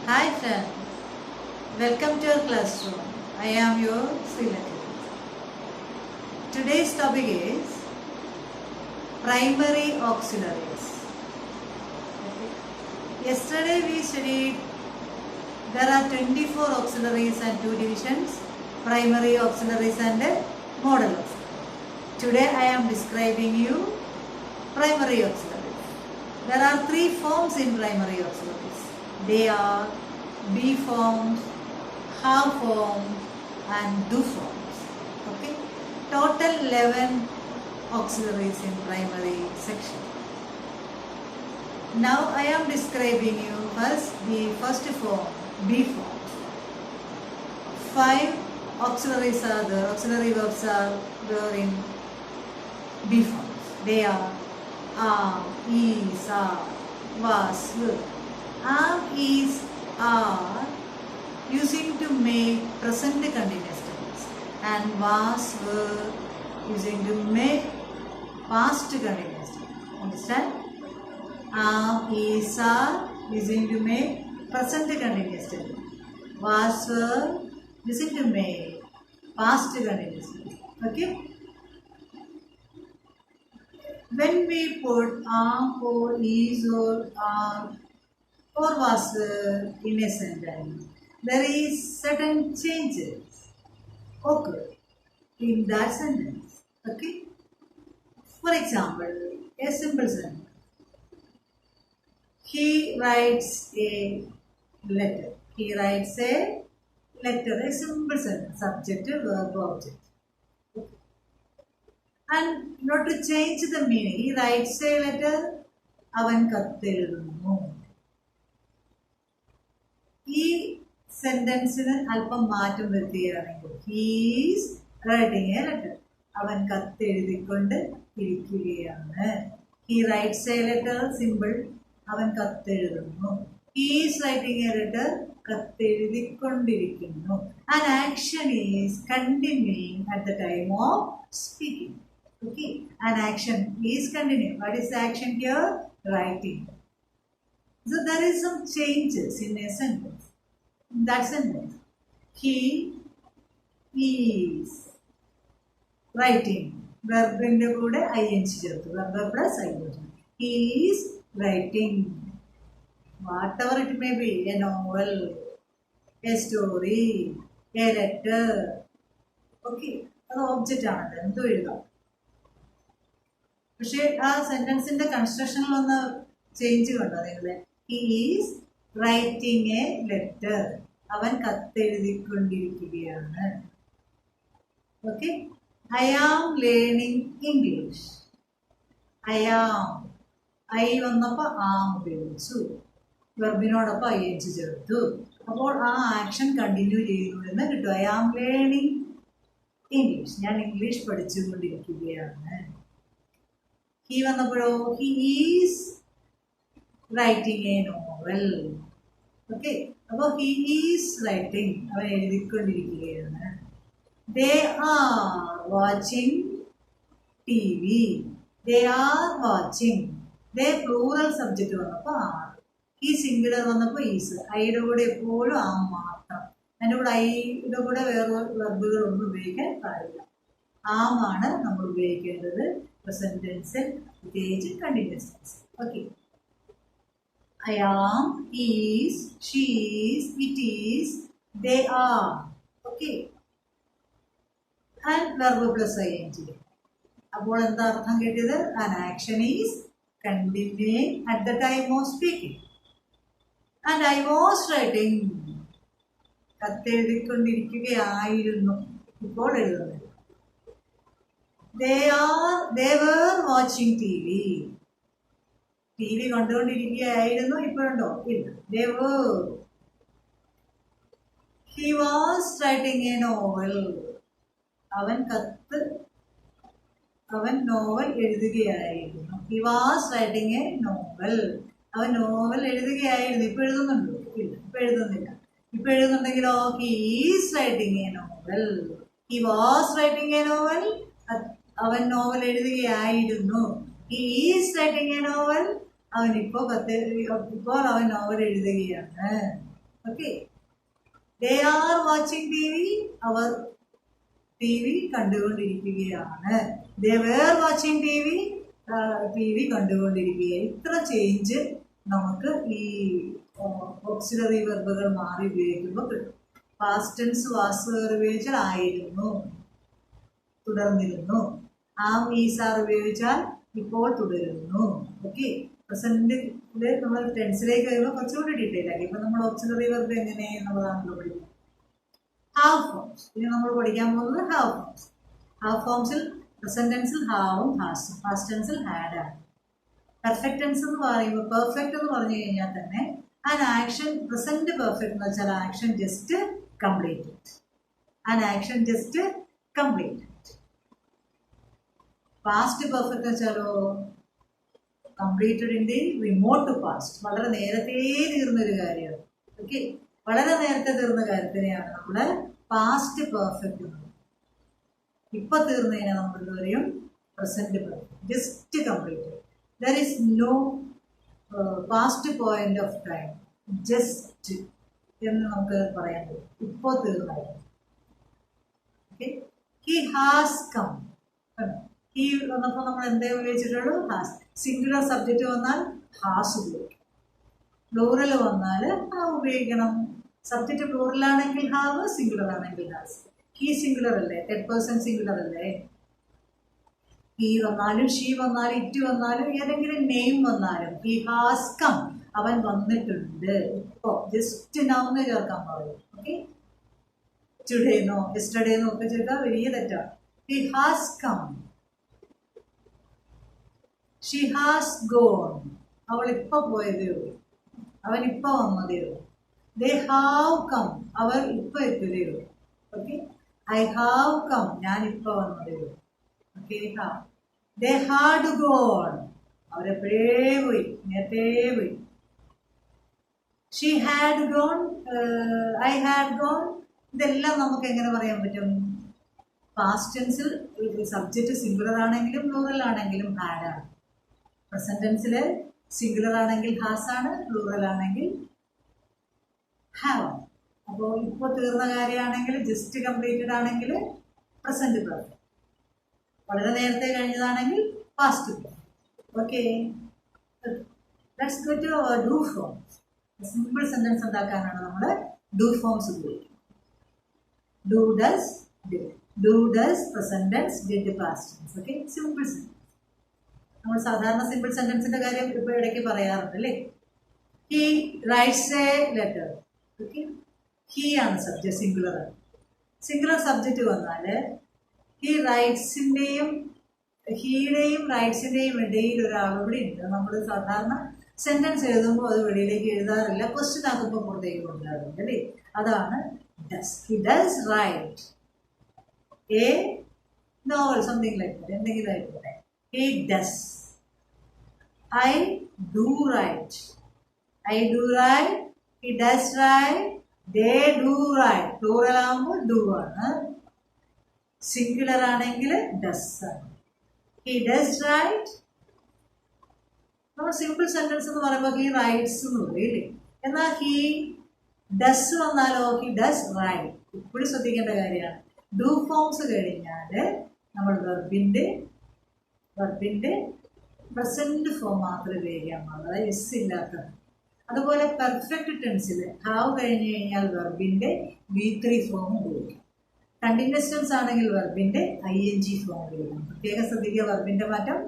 Hi friend, welcome to your classroom. I am your Srilakshmi. Today's topic is primary auxiliaries. Yesterday we studied there are 24 auxiliaries and 2 divisions, primary auxiliaries and model auxiliaries. Today I am describing you primary auxiliaries. There are 3 forms in primary auxiliaries. They are be forms, have forms and do forms. Okay. Total 11 auxiliaries in primary section. Now I am describing you first the first form, be form. 5 auxiliaries are there, auxiliary verbs are there in be forms. They are am, is, are, was, will. Am, is, are using to make present continuous tense and was, were using to make past continuous tense. Understand? Am, is, are using to make present continuous tense. Was, were using to make past continuous tense. Okay? When we put am or is or are or was in a sentence, there is certain changes occur in that sentence. Okay? For example, a simple sentence. He writes a letter. He writes a letter. A simple sentence. Subject, verb, object. And not to change the meaning, he writes a letter. അവൻ കത്തെഴുതുന്നു. ഈ സെന്റൻസിന് അല്പം മാറ്റം വരുത്തുകയാണെങ്കിൽ he's writing a letter, അവൻ കത്തെഴുതിക്കൊണ്ട് ഇരിക്കുകയാണ്. He writes a letter, simple, അവൻ കത്തെഴുതുന്നു. ഹീസ് റൈറ്റിംഗ് എ ലെറ്റർ, കത്തെഴുതിക്കൊണ്ടിരിക്കുന്നു. An action is continuing at the time of speaking. Okay, an action is continuing. What is the action here? Writing. So there is some changes in a sentence. In that sentence, he is writing. Verb inde kude ing ചേർത്തു. Verb plus ing. He is writing. Whatever it may be, a novel, a story, a letter. Okay, അത് object ആണ്. എന്തോ എഴുതാം. പക്ഷെ ആ സെന്റൻസിന്റെ കൺസ്ട്രക്ഷനിൽ ഒന്ന് change കണ്ടോ നിങ്ങളെ? He is writing a letter, അവൻ കത്തെഴുതിക്കൊണ്ടിരിക്കുകയാണ്. Okay. I am learning English. I am, I വന്നപ്പോൾ ആം ഉപയോഗിച്ചു, വെർബിനോടൊപ്പം ഐ എച്ച് ചേർത്തു. അപ്പോൾ ആ ആക്ഷൻ കണ്ടിന്യൂ ചെയ്യുന്നു എന്ന് കിട്ടും. ഐ ആം ലേണിംഗ് ഇംഗ്ലീഷ്, ഞാൻ ഇംഗ്ലീഷ് പഠിച്ചുകൊണ്ടിരിക്കുകയാണ്. ഹി വന്നപ്പോഴോ he is writing a novel. Okay, അപ്പോൾ ഹി ഈസ് റൈറ്റിംഗ്, അവൻ എഴുതിക്കൊണ്ടിരിക്കുകയാണ്. They are watching T V. They are watching. They plural subject വന്നപ്പോൾ ആർ. ഈ സിംഗുലർ വന്നപ്പോൾ ഈസ്. ഐയുടെ കൂടെ എപ്പോഴും ആ മാത്രം. അതിൻ്റെ കൂടെ ഐയുടെ കൂടെ വേറെ വെർബുകളൊന്നും ഉപയോഗിക്കാൻ പാടില്ല. ആമാണ് നമ്മൾ ഉപയോഗിക്കേണ്ടത് പ്രസന്റ് ടെൻസിൽ, പ്രത്യേകിച്ച് continuous tense. Okay. I am, is, she is, it is, they are. Okay. And verb plus I N G. അപ്പോൾ എന്താ അർത്ഥം കിട്ടിയത്? An action is continuing at the time of speaking. And I was writing, കത്തെഴുതിക്കൊണ്ടിരിക്കുകയായിരുന്നു, ഇപ്പോൾ എഴുതുന്നത്. They were watching TV. TV കണ്ടുകൊണ്ടിരിക്കുകയായിരുന്നു, ഇപ്പോഴുണ്ടോ? ഇല്ല. They were. He was writing a novel. അവൻ novel എഴുതുകയായിരുന്നു. He was writing a novel. അവൻ novel എഴുതുകയായിരുന്നു. ഇപ്പൊ എഴുതുന്നുണ്ടോ? ഇല്ല, ഇപ്പൊ എഴുതുന്നില്ല. ഇപ്പൊ എഴുതുന്നുണ്ടെങ്കിലോ he is writing a novel. He was writing a novel. അവൻ നോവൽ എഴുതുകയായിരുന്നു. He is writing a novel. അവൻ ഇപ്പോൾ അവൻ നോവൽ എഴുതുകയാണ്. Okay. They are watching T V, അവർ ടി വി കണ്ടുകൊണ്ടിരിക്കുകയാണ്. They were watching T V, T V കണ്ടുകൊണ്ടിരിക്കുകയാണ്. ഇത്ര ചേഞ്ച് നമുക്ക് ഈ ഓക്സിലറി വെർബുകൾ മാറി ഉപയോഗിക്കുമ്പോൾ കിട്ടും. പാസ്റ്റ് ടെൻസ് വാസ് ഉപയോഗിച്ചാൽ ആയിരുന്നു, തുടർന്നിരുന്നു. ആം ഈസ് ആർ ഉപയോഗിച്ചാൽ ഇപ്പോൾ തുടരുന്നു. ഓക്കെ. പ്രസന്റില് നമ്മൾ ടെൻസിലേക്ക് വരുമ്പോൾ കുറച്ചുകൂടി ഡീറ്റെയിൽ ആക്കി. ഇപ്പം നമ്മൾ ഓക്സിലറി വെർബ് എങ്ങനെ എന്നുള്ളതാണല്ലോ പഠിക്കുന്നത്. Have forms. ഇനി നമ്മൾ പഠിക്കാൻ പോകുന്നത് ഹാവ് ഫോംസ്. ഹാവ് ഫോംസിൽ പ്രസന്റ് ടെൻസിൽ ഹാവും ഹാസും, പാസ്റ്റ് ടെൻസിൽ ഹാഡ് ആണ്. പെർഫെക്റ്റ് ടെൻസ് എന്ന് പറയുമ്പോൾ പെർഫെക്റ്റ് എന്ന് പറഞ്ഞു കഴിഞ്ഞാൽ തന്നെ ആൻ ആക്ഷൻ, പ്രസന്റ് പെർഫെക്റ്റ് എന്ന് വെച്ചാൽ action just completed. An action just completed. Past perfect വെച്ചാലോ completed in the remote past, വളരെ നേരത്തെ തീർന്നൊരു കാര്യമാണ്. ഓക്കെ. വളരെ നേരത്തെ തീർന്ന കാര്യത്തിനെയാണ് നമ്മൾ പാസ്റ്റ് പെർഫെക്റ്റ് എന്ന്. ഇപ്പൊ തീർന്നതിനെ നമ്മൾ എന്ത് പറയും? Present perfect, just completed. There is no past point of time, just എന്ന് നമുക്ക് പറയാൻ പറ്റും. ഇപ്പോൾ തീർന്നത്. Okay. He has come. He വന്നപ്പോൾ നമ്മൾ എന്തേ ഉപയോഗിച്ചിട്ടുള്ളൂ? ഹാസ്. സിംഗുലർ സബ്ജക്റ്റ് വന്നാൽ ഹാസ് ഉപയോഗിക്കും. പ്ലൂറൽ വന്നാൽ ഹാവ് ഉപയോഗിക്കണം. സബ്ജക്റ്റ് പ്ലൂറലാണെങ്കിൽ ഹാവ്, സിംഗുലർ ആണെങ്കിൽ ഹാസ്. ഹി സിംഗുലർ അല്ലേ, തേർഡ് പേഴ്സൺ സിംഗുലർ അല്ലേ. ഹി വന്നാലും ഷീ വന്നാലും ഇറ്റ് വന്നാലും ഏതെങ്കിലും നെയിം വന്നാലും ഹി ഹാസ് കം, അവൻ വന്നിട്ടുണ്ട്. ഇപ്പോ ജസ്റ്റ് നൗന്ന് ചേർക്കാൻ പറയും. ഓക്കെ. ടുഡേന്നോ യെസ്റ്റർഡേന്നോ ഒക്കെ ചേർത്താൽ വലിയ തെറ്റാണ്. He has come. She has gone, അവൾ ഇപ്പൊ പോയതേ ഉള്ളൂ, അവൻ ഇപ്പൊ വന്നതേ ഉള്ളൂ. ദേ ഹാവ് കം, അവർ ഇപ്പൊ എത്തിയതേ ഉള്ളൂ. ഓക്കെ. ഐ ഹാവ് കം, ഞാൻ ഇപ്പൊ വന്നതേ ഉള്ളൂ. Okay. Have. They had gone, അവരെപ്പോഴേ പോയി, നേരത്തെ പോയി. She had gone, I had gone. ഇതെല്ലാം നമുക്ക് എങ്ങനെ പറയാൻ പറ്റും? പാസ്റ്റ് ടെൻസിൽ സബ്ജക്റ്റ് സിംഗുലർ ആണെങ്കിലും പ്ലൂറൽ ആണെങ്കിലും ഹാഡ് ആണ്. പ്രസന്റ് ടെൻസിൽ സിംഗുലർ ആണെങ്കിൽ ഹാസ് ആണ്, പ്ലൂറൽ ആണെങ്കിൽ ഹാവ്. അപ്പോൾ ഇപ്പോൾ തീർന്ന കാര്യമാണെങ്കിൽ ജസ്റ്റ് കംപ്ലീറ്റഡ് ആണെങ്കിൽ പ്രസന്റ് പെർഫെക്റ്റ്, വളരെ നേരത്തെ കഴിഞ്ഞതാണെങ്കിൽ past perfect. Okay. Let's go to do forms. Simple sentence ഉണ്ടാക്കാനാണ് നമ്മൾ ഡു ഫോംസ് ഉപയോഗിക്കുന്നത്. Do does did. Do does present tense, did past tense. Okay. Simple sentence. നമ്മൾ സാധാരണ സിമ്പിൾ സെന്റൻസിന്റെ കാര്യം ഇപ്പോൾ ഇടയ്ക്ക് പറയാറുണ്ട് അല്ലേ. He writes a letter. Okay. He ആണ് സബ്ജക്റ്റ്, സിംഗുലർ ആണ്. സിംഗുലർ സബ്ജക്റ്റ് വന്നാൽ ഹി റൈറ്റ്സിൻ്റെയും ഹീയുടെയും റൈറ്റ്സിൻ്റെയും ഇടയിൽ ഒരാൾ ഇവിടെ ഉണ്ട്. നമ്മൾ സാധാരണ സെന്റൻസ് എഴുതുമ്പോൾ അത് വെളിയിലേക്ക് എഴുതാറില്ല, ക്വസ്റ്റ്യൻ ആക്കുമ്പോൾ പുറത്തേക്ക് കൊണ്ടുവരാറുണ്ട് അല്ലേ. അതാണ് does. He does write a novel, something like that, എന്തെങ്കിലും ആയിക്കോട്ടെ. He does. I do write. I do write. He does write. They do write. Plural ആകുമ്പോൾ do ആണ്. സിംഗുലർ ആണെങ്കിൽ does ആണ്. He does write. നമ്മൾ സിമ്പിൾ സെന്റൻസ് എന്ന് പറയുമ്പോൾ he writes എന്ന് പറയില്ലേ. എന്നാൽ he does വന്നാലോ he does write. ഇപ്പോഴും ശ്രദ്ധിക്കേണ്ട കാര്യമാണ്. ഡു ഫോംസ് കഴിഞ്ഞാൽ നമ്മൾ വെർബിൻ്റെ പ്രസന്റ് ഫോം മാത്രമേ ഉപയോഗിക്കാൻ പാടുള്ളൂ, അതായത് എസ് ഇല്ലാത്തത്. അതുപോലെ പെർഫെക്റ്റ് ടെൻസിൽ ഹാവ് കഴിഞ്ഞ് കഴിഞ്ഞാൽ വെർബിൻ്റെ V3 ഫോം ഉപയോഗിക്കാം. കണ്ടിന്യൂസ് ടെൻസ് ആണെങ്കിൽ വെർബിൻ്റെ ING ഫോം ഉപയോഗിക്കാം. പ്രത്യേകം ശ്രദ്ധിക്കുക വെർബിൻ്റെ മാറ്റം.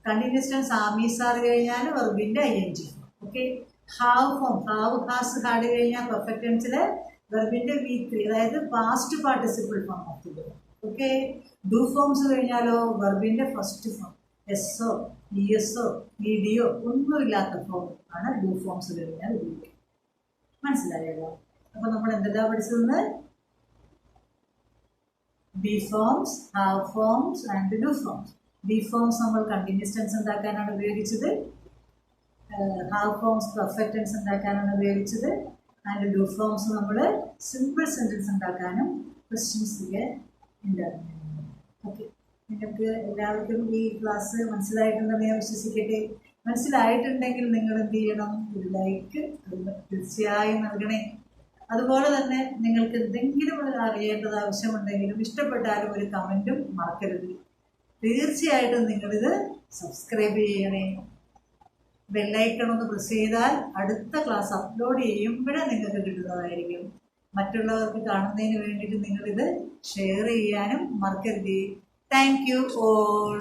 കണ്ടിന്യൂസ് ടെൻസ് ആമീസാർ കഴിഞ്ഞാൽ വെർബിൻ്റെ ING form. Okay. Have form have has had കഴിഞ്ഞാൽ പെർഫെക്റ്റ് ടെൻസിൽ വെർബിൻ്റെ V3, അതായത് past participle form of the verb. Okay. Do forms കഴിഞ്ഞാലോ വെർബിൻ്റെ ഫസ്റ്റ് ഫോം, എസ്സോ ESO EDO ഒന്നുമില്ലാത്ത ഫോം ആണ് ഡു ഫോംസ് കഴിഞ്ഞാൽ ഉപയോഗിക്കുക. മനസ്സിലായല്ലോ. അപ്പോൾ നമ്മൾ എന്തെല്ലാം പഠിച്ചതെന്ന്? Be forms, have forms and do forms. Be forms നമ്മൾ കണ്ടിന്യൂസ് ടെൻസ് ഉണ്ടാക്കാനാണ് ഉപയോഗിച്ചത്. ഹാവ് ഫോംസ് പെർഫെക്റ്റ് ടെൻസ് ഉണ്ടാക്കാനാണ് ഉപയോഗിച്ചത്. ആൻഡ് ഡു ഫോംസ് നമ്മൾ സിമ്പിൾ സെൻറ്റൻസ് ഉണ്ടാക്കാനും ക്വസ്റ്റ്യൻസൊക്കെ ഉണ്ടാക്കുന്നുണ്ട്. ഓക്കെ. നിങ്ങൾക്ക് എല്ലാവർക്കും ഈ ക്ലാസ് മനസ്സിലായിട്ടുണ്ടെന്ന് ഞാൻ വിശ്വസിക്കട്ടെ. മനസ്സിലായിട്ടുണ്ടെങ്കിൽ നിങ്ങൾ എന്ത് ചെയ്യണം? ഒരു ലൈക്ക് തീർച്ചയായും നൽകണേ. അതുപോലെ തന്നെ നിങ്ങൾക്ക് എന്തെങ്കിലും അറിയേണ്ടത് ആവശ്യമുണ്ടെങ്കിലും ഇഷ്ടപ്പെട്ടാലും ഒരു കമൻറ്റും മറക്കരുത്. തീർച്ചയായിട്ടും നിങ്ങളിത് സബ്സ്ക്രൈബ് ചെയ്യണേ. ബെല്ലൈക്കൺ ഒന്ന് പ്രസ് ചെയ്താൽ അടുത്ത ക്ലാസ് അപ്ലോഡ് ചെയ്യുമ്പോഴേ നിങ്ങൾക്ക് കിട്ടുന്നതായിരിക്കും. മറ്റുള്ളവർക്ക് കാണുന്നതിന് വേണ്ടിയിട്ട് നിങ്ങളിത് ഷെയർ ചെയ്യാനും മറക്കരുത്. Thank you all.